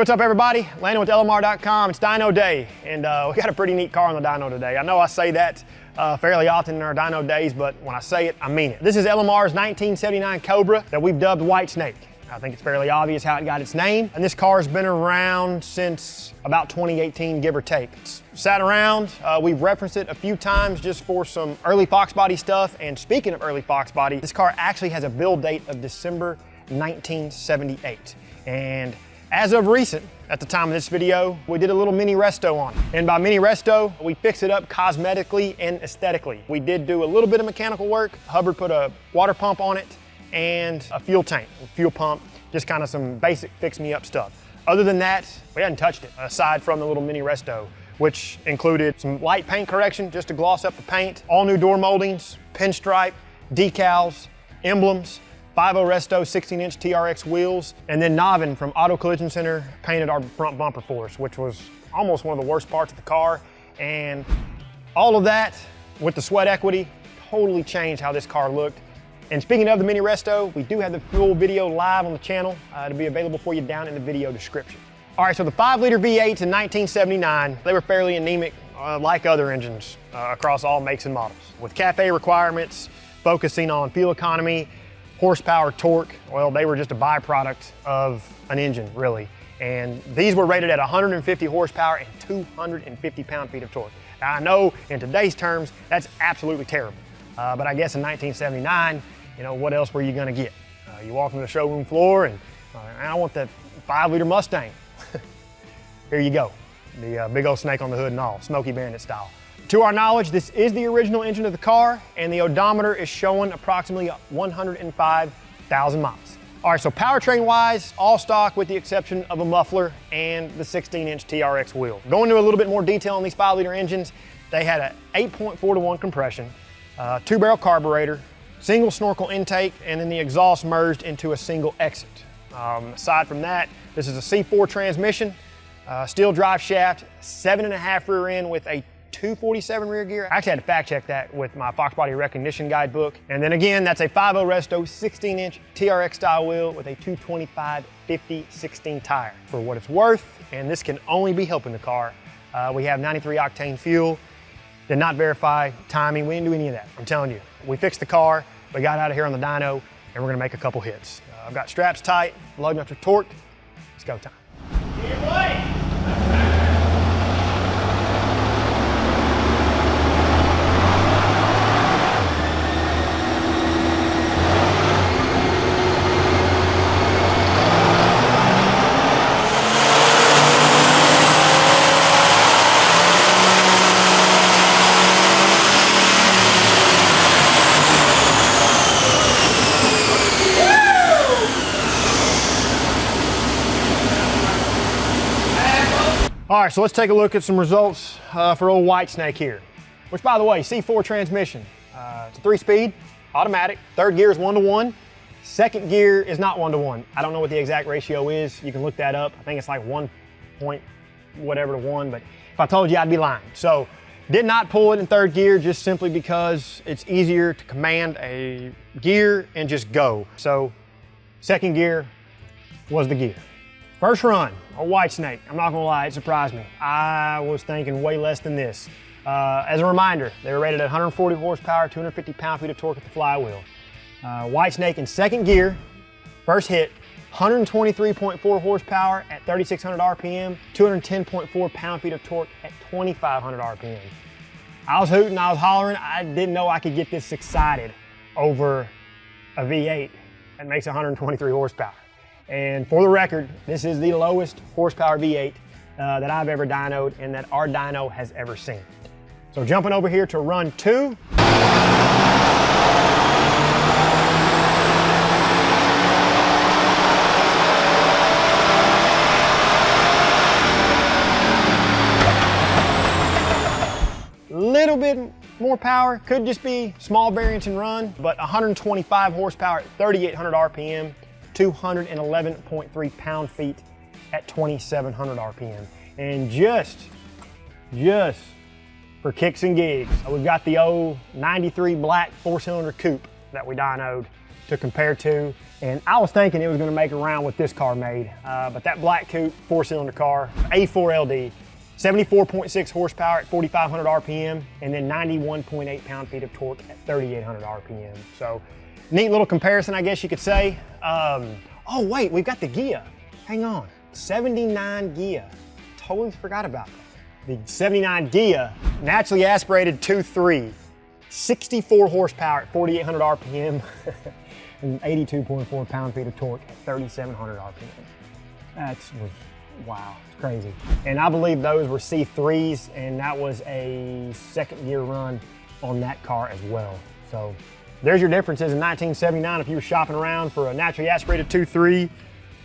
Hey, what's up everybody? Landon with LMR.com. It's Dyno Day, and we got a pretty neat car on the dyno today. I know I say that fairly often in our dyno days, but when I say it, I mean it. This is LMR's 1979 Cobra that we've dubbed White Snake. I think it's fairly obvious how it got its name, and this car has been around since about 2018, give or take. It's sat around, we've referenced it a few times just for some early Fox Body stuff, and speaking of early Fox Body, this car actually has a build date of December 1978. And as of recent, at the time of this video, we did a little mini resto on it. And by mini resto, we fixed it up cosmetically and aesthetically. We did do a little bit of mechanical work. Hubbard put a water pump on it and a fuel tank, a fuel pump, just kind of some basic fix-me-up stuff. Other than that, we hadn't touched it, aside from the little mini resto, which included some light paint correction just to gloss up the paint, all new door moldings, pinstripe, decals, emblems, 5.0 Resto 16-inch TRX wheels, and then Novin from Auto Collision Center painted our front bumper for us, which was almost one of the worst parts of the car. And all of that, with the sweat equity, totally changed how this car looked. And speaking of the mini resto, we do have the full video live on the channel to be available for you down in the video description. All right, so the 5-liter V8s in 1979, they were fairly anemic, like other engines across all makes and models. With CAFE requirements, focusing on fuel economy, horsepower, torque, well, they were just a byproduct of an engine, really. And these were rated at 150 horsepower and 250 pound-feet of torque. Now, I know in today's terms, that's absolutely terrible. But I guess in 1979, you know, what else were you gonna get? You walk on the showroom floor and I want that 5-liter Mustang. Here you go. The big old snake on the hood and all, Smokey Bandit style. To our knowledge, this is the original engine of the car, and the odometer is showing approximately 105,000 miles. All right, so powertrain-wise, all stock with the exception of a muffler and the 16-inch TRX wheel. Going into a little bit more detail on these 5-liter engines, they had an 8.4-to-1 compression, 2-barrel carburetor, single snorkel intake, and then the exhaust merged into a single exit. Aside from that, this is a C4 transmission, steel drive shaft, 7.5 rear end with a 247 rear gear. I actually had to fact check that with my Fox Body Recognition guidebook. And then again, that's a 5.0 Resto 16-inch TRX style wheel with a 225/50/16 tire. For what it's worth, and this can only be helping the car, we have 93 octane fuel. Did not verify timing, we didn't do any of that. I'm telling you, we fixed the car, we got out of here on the dyno, and we're gonna make a couple hits. I've got straps tight, loading up the torque. It's go time. Get away! All right, so let's take a look at some results for old White Snake here. Which, by the way, C4 transmission. It's a 3-speed, automatic. Third gear is 1-to-1. Second gear is not 1-to-1. I don't know what the exact ratio is. You can look that up. I think it's like 1 point whatever to 1, but if I told you, I'd be lying. So, did not pull it in third gear just simply because it's easier to command a gear and just go. So, second gear was the gear. First run, a White Snake. I'm not gonna lie, it surprised me. I was thinking way less than this. As a reminder, they were rated at 140 horsepower, 250 pound-feet of torque at the flywheel. White Snake in second gear, first hit, 123.4 horsepower at 3,600 RPM, 210.4 pound-feet of torque at 2,500 RPM. I was hooting, I was hollering. I didn't know I could get this excited over a V8 that makes 123 horsepower. And for the record, this is the lowest horsepower V8 that I've ever dynoed and that our dyno has ever seen. So jumping over here to run 2. Little bit more power, could just be small variance and run, but 125 horsepower at 3,800 RPM. 211.3 pound-feet at 2,700 RPM. And just for kicks and gigs, we've got the old 93 black 4-cylinder coupe that we dynoed to compare to. And I was thinking it was gonna make a round with this car made, but that black coupe 4-cylinder car, A4LD, 74.6 horsepower at 4,500 RPM, and then 91.8 pound-feet of torque at 3,800 RPM. So neat little comparison, I guess you could say. Oh wait, we've got the gear. Hang on, 79 gear. Totally forgot about that. The 79 gear, naturally aspirated 2.3, 64 horsepower at 4,800 RPM, and 82.4 pound-feet of torque at 3,700 RPM. That's wow, it's crazy. And I believe those were C3s, and that was a second gear run on that car as well. So there's your differences in 1979. If you were shopping around for a naturally aspirated 2.3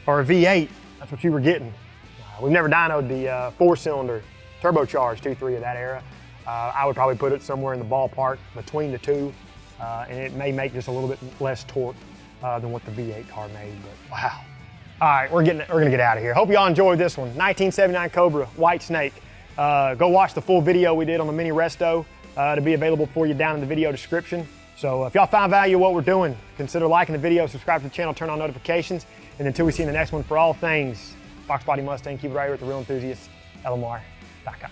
or a V8, that's what you were getting. We've never dynoed the 4-cylinder turbocharged 2.3 of that era. I would probably put it somewhere in the ballpark between the two, and it may make just a little bit less torque than what the V8 car made, but wow. All right, we're gonna get out of here. Hope y'all enjoyed this one. 1979 Cobra, White Snake. Go watch the full video we did on the mini Resto to be available for you down in the video description. So if y'all find value in what we're doing, consider liking the video, subscribe to the channel, turn on notifications, and until we see you in the next one, for all things Fox Body Mustang, keep it right here with the real enthusiasts, LMR.com.